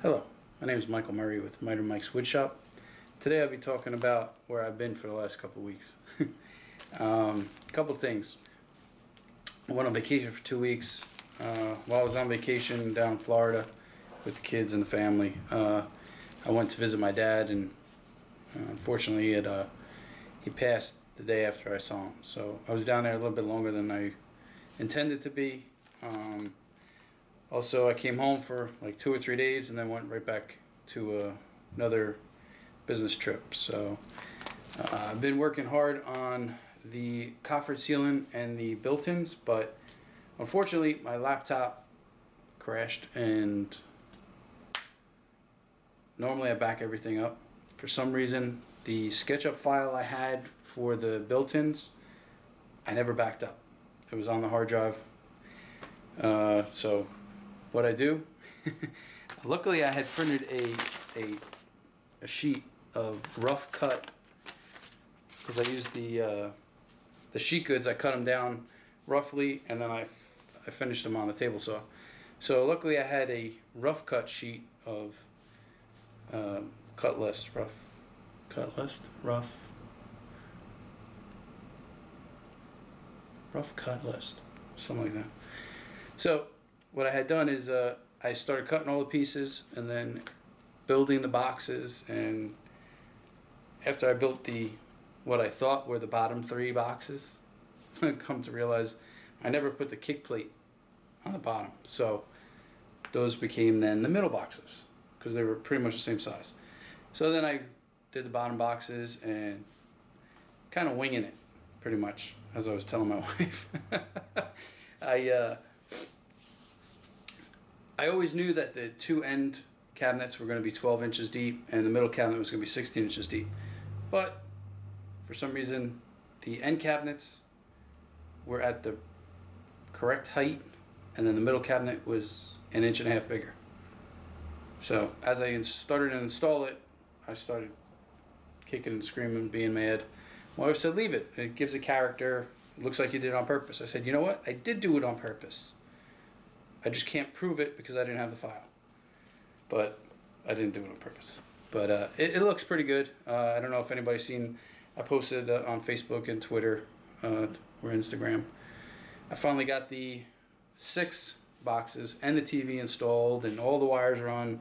Hello, my name is Michael Murray with Miter Mike's Woodshop. Today I'll be talking about where I've been for the last couple of weeks. Couple things. I went on vacation for 2 weeks. While I was on vacation down in Florida with the kids and the family, I went to visit my dad, and unfortunately he passed the day after I saw him. So I was down there a little bit longer than I intended to be. Also, I came home for like 2 or 3 days and then went right back to another business trip. So I've been working hard on the coffered ceiling and the built-ins, but unfortunately my laptop crashed, and normally I back everything up. For some reason, the SketchUp file I had for the built-ins, I never backed up. It was on the hard drive. So what I do, luckily I had printed a sheet of rough cut, because I used the sheet goods. I cut them down roughly, and then I finished them on the table saw. So luckily I had a rough cut sheet of cut list, something like that. So what I had done is I started cutting all the pieces and then building the boxes, and after I built what I thought were the bottom 3 boxes, I come to realize I never put the kick plate on the bottom. So those became then the middle boxes, because they were pretty much the same size. So then I did the bottom boxes and kind of winging it pretty much, as I was telling my wife. I always knew that the 2 end cabinets were going to be 12 inches deep and the middle cabinet was going to be 16 inches deep. But for some reason, the end cabinets were at the correct height, and then the middle cabinet was 1.5 inches bigger. So as I started to install it, I started kicking and screaming, being mad. My wife said, leave it. It gives a character. It looks like you did it on purpose. I said, you know what? I did do it on purpose. I just can't prove it because I didn't have the file. But I didn't do it on purpose. But it looks pretty good. I don't know if anybody's seen, I posted on Facebook and Twitter or Instagram. I finally got the 6 boxes and the TV installed, and all the wires are on.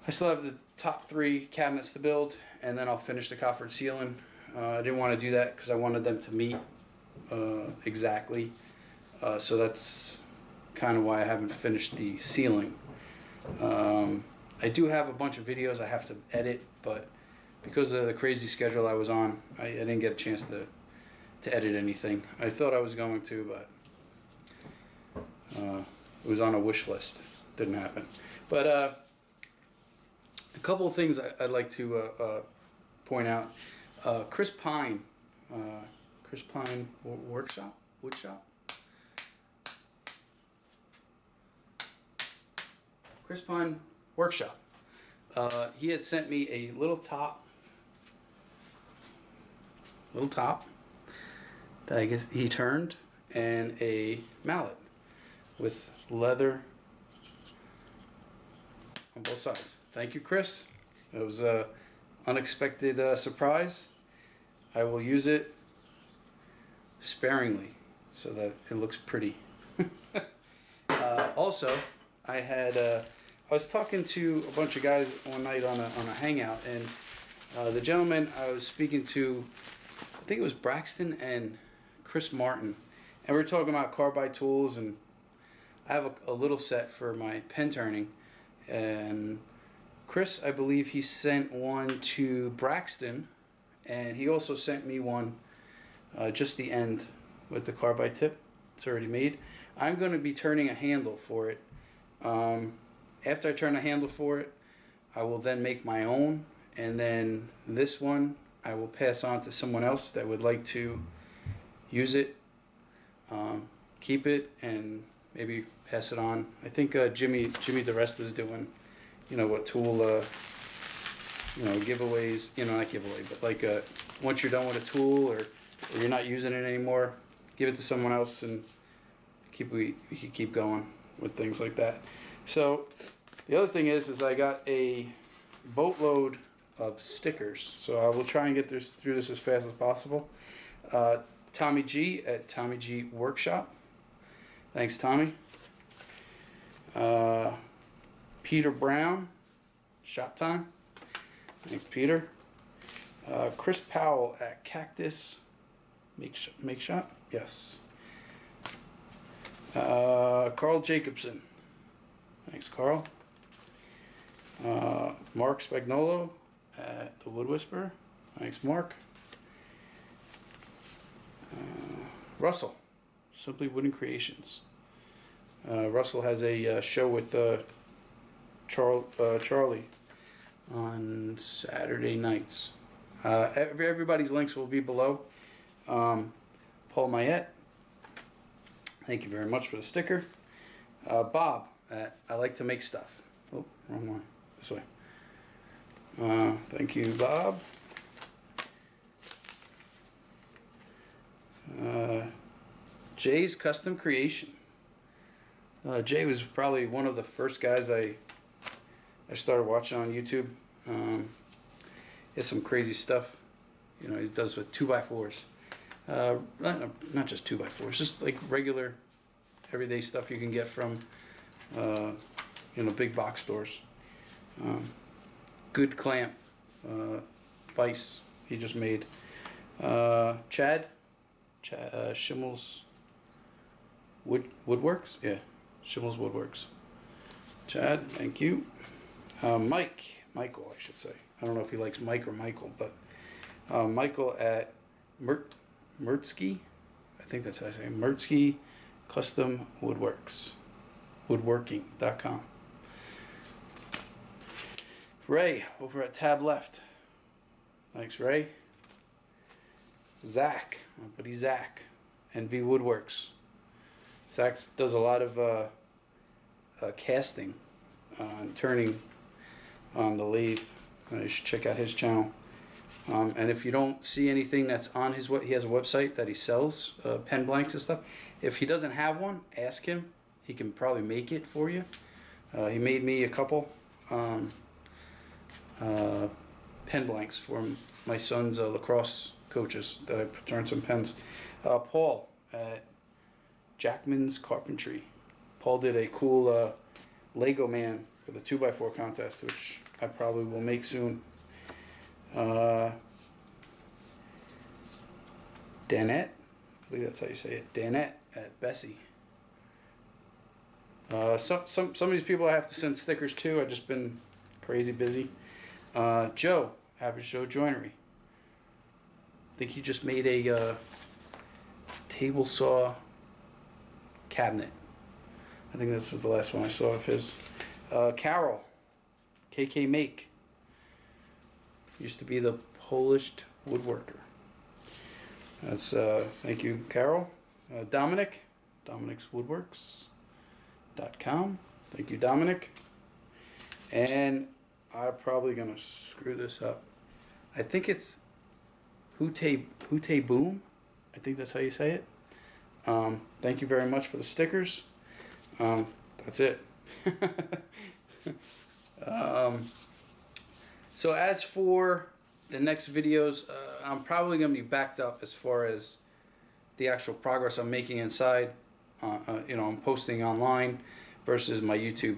I still have the top 3 cabinets to build, and then I'll finish the coffered ceiling. I didn't want to do that because I wanted them to meet exactly. So that's kind of why I haven't finished the ceiling. I do have a bunch of videos I have to edit, but because of the crazy schedule I was on, I didn't get a chance to edit anything. I thought I was going to, but it was on a wish list. Didn't happen. But a couple of things I'd like to point out. Chris Pine Woodshop. Chris Pine Workshop. He had sent me a little top that I guess he turned, and a mallet with leather on both sides. Thank you, Chris. It was an unexpected surprise. I will use it sparingly so that it looks pretty. Also, I was talking to a bunch of guys one night on a hangout, and the gentleman I was speaking to, I think it was Braxton and Chris Martin, and we were talking about carbide tools, and I have a little set for my pen turning, and Chris, I believe he sent one to Braxton, and he also sent me one, just the end with the carbide tip. It's already made. I'm going to be turning a handle for it. After I turn a handle for it, I will then make my own, and then this one I will pass on to someone else that would like to use it, keep it, and maybe pass it on. I think Jimmy DeResta is doing, what tool, giveaways, not giveaway, but like once you're done with a tool, or you're not using it anymore, give it to someone else, and we can keep going with things like that. So The other thing is I got a boatload of stickers, so I will try and get through this as fast as possible. Tommy G at Tommy G Workshop. Thanks, Tommy. Peter Brown, Shop Time. Thanks, Peter. Chris Powell at Cactus Make Shop. Yes. Carl Jacobson. Thanks, Carl. Mark Spagnolo at The Wood Whisperer. Thanks, Mark. Russell, Simply Wooden Creations. Russell has a show with Charlie on Saturday nights. Everybody's links will be below. Paul Mayette, thank you very much for the sticker. Bob at I Like to Make Stuff. Oh, wrong one. This way. Thank you, Bob. Jay's Custom Creation. Jay was probably one of the first guys I started watching on YouTube. He has some crazy stuff, you know, he does with 2x4s. Not just 2x4s, just like regular, everyday stuff you can get from, you know, big box stores. Good Clamp, Vice, he just made. Chad Schimmel's Woodworks, yeah, Schimmel's Woodworks. Chad, thank you. Michael, I should say. I don't know if he likes Mike or Michael, but Michael at Mertzky, I think that's how I say it, Mertzky Custom Woodworks, woodworking.com. Ray over at Tab Left. Thanks, Ray. Zach, my buddy Zach, NV Woodworks. Zach does a lot of casting and turning on the lathe. You should check out his channel. And if you don't see anything that's on his he has a website that he sells pen blanks and stuff. If he doesn't have one, ask him. He can probably make it for you. He made me a couple pen blanks for my son's lacrosse coaches that I turned some pens. Paul at Jackman's Carpentry. Paul did a cool Lego man for the 2x4 contest, which I probably will make soon. Danette, I believe that's how you say it. Danette at Bessie. Some of these people I have to send stickers to. I've just been crazy busy. Joe, Average Joe Joinery. I think he just made a table saw cabinet. I think that's the last one I saw of his. Carol, KK Make. Used to be the Polish woodworker. That's thank you, Carol. Dominic, DominicsWoodworks.com. Thank you, Dominic. And I'm probably gonna screw this up. I think it's Hute Boom. I think that's how you say it. Thank you very much for the stickers. That's it. So as for the next videos, I'm probably going to be backed up as far as the actual progress I'm making inside. You know, I'm posting online versus my YouTube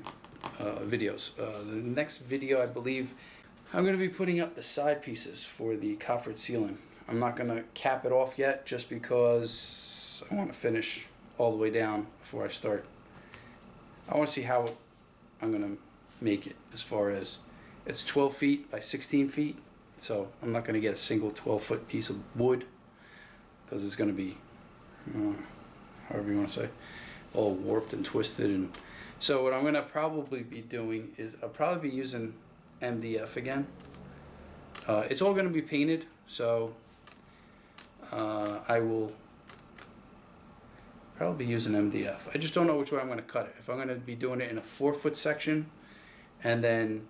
videos. The next video, I believe, I'm going to be putting up the side pieces for the coffered ceiling. I'm not going to cap it off yet just because I want to finish all the way down before I start. I want to see how I'm going to make it as far as it's 12 feet by 16 feet. So I'm not going to get a single 12-foot piece of wood because it's going to be, however you want to say, all warped and twisted. And so what I'm going to probably be doing is I'll probably be using MDF again. It's all going to be painted, so I will probably be using MDF. I just don't know which way I'm going to cut it. If I'm going to be doing it in a 4-foot section and then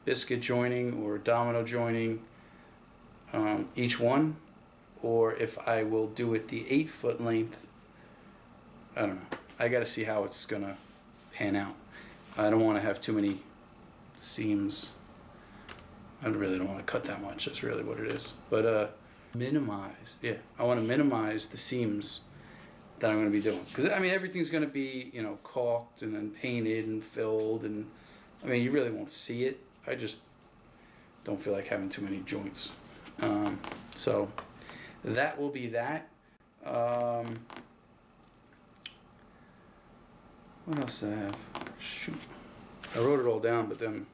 biscuit joining or domino joining each one, or if I will do it the 8-foot length. I don't know. I got to see how it's going to pan out. I don't want to have too many seams. I really don't want to cut that much. That's really what it is. But minimize, yeah. I want to minimize the seams that I'm going to be doing. Because, I mean, everything's going to be, you know, caulked and then painted and filled. And, I mean, you really won't see it. I just don't feel like having too many joints. So that will be that. What else do I have? Shoot. I wrote it all down, but then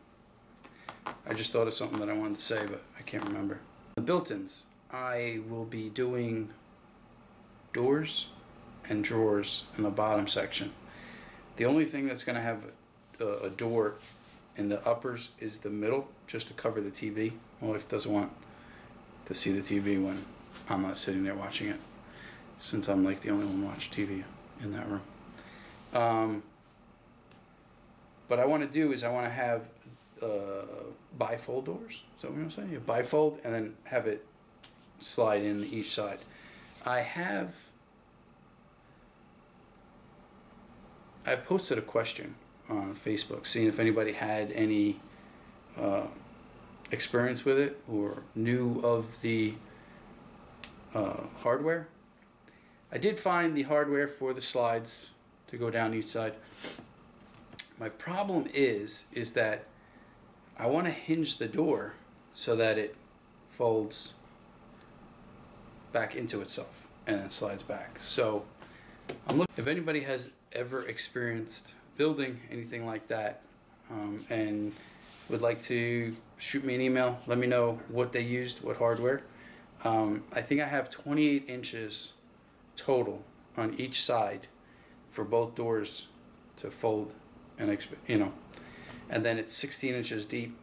I just thought of something that I wanted to say, but I can't remember. The built-ins. I will be doing doors and drawers in the bottom section. The only thing that's going to have a door in the uppers is the middle, just to cover the TV. My wife doesn't want to see the TV when I'm not sitting there watching it, since I'm like the only one watching TV in that room. What I want to do is I want to have bifold doors. Is that what I'm saying? You bifold and then have it slide in each side. I posted a question on Facebook, seeing if anybody had any experience with it or knew of the hardware. I did find the hardware for the slides to go down each side. My problem is that I want to hinge the door so that it folds back into itself and then slides back. So I'm looking if anybody has ever experienced building anything like that and would like to shoot me an email, let me know what they used, what hardware. I think I have 28 inches total on each side for both doors to fold and, you know, and then it's 16 inches deep,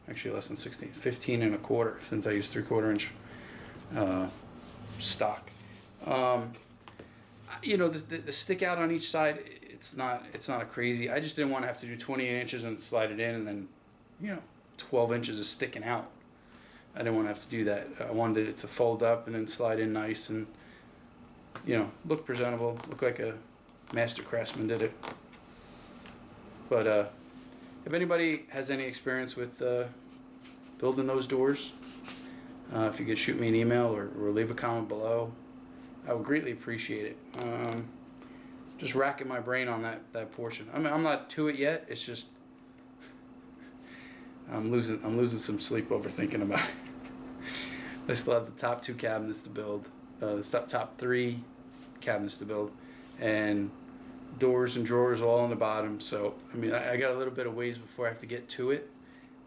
actually less than 16, 15 and a quarter, since I use 3/4 inch stock. You know, the stick out on each side, it's not a crazy. I just didn't want to have to do 28 inches and slide it in, and then, you know, 12 inches is sticking out. I didn't want to have to do that. I wanted it to fold up and then slide in nice and, you know, look presentable, look like a master craftsman did it. But if anybody has any experience with building those doors, if you could shoot me an email or leave a comment below, I would greatly appreciate it. Just racking my brain on that portion. I mean, I'm not to it yet. It's just I'm losing some sleep over thinking about it. I still have the top 2 cabinets to build, the top 3 cabinets to build, and doors and drawers all on the bottom. So I mean, I got a little bit of ways before I have to get to it,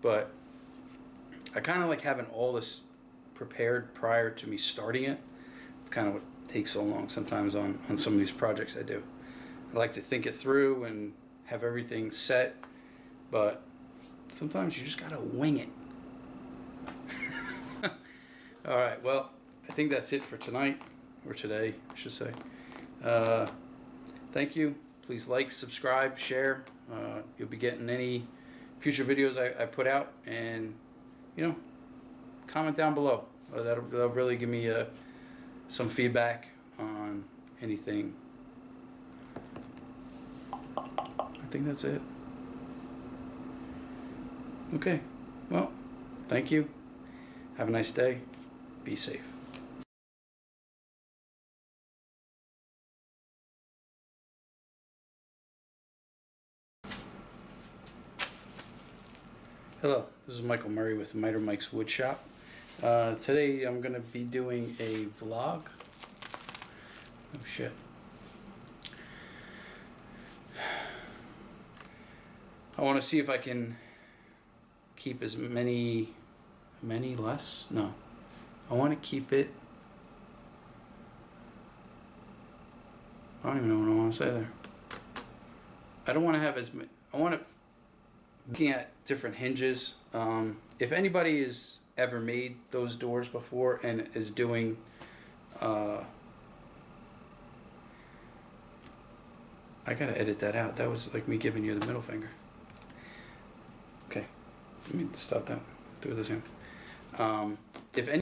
but I kind of like having all this prepared prior to me starting it. It's kind of what takes so long sometimes on some of these projects I do. I like to think it through and have everything set, but sometimes you just gotta wing it. All right, well, I think that's it for tonight, or today, I should say. Thank you. Please like, subscribe, share. You'll be getting any future videos I put out, and, you know, comment down below. That'll really give me some feedback on anything. I think that's it. Okay, well, thank you. Have a nice day. Be safe. Hello, this is Michael Murray with Miter Mike's Woodshop. Today I'm going to be doing a vlog. Oh shit. I want to see if I can keep as many less? No. I want to keep it. I don't even know what I want to say there. I don't want to have as many. I want to. Looking at different hinges. If anybody has ever made those doors before and is doing I gotta edit that out. That was like me giving you the middle finger. Okay, let me stop that. Do it this again. If any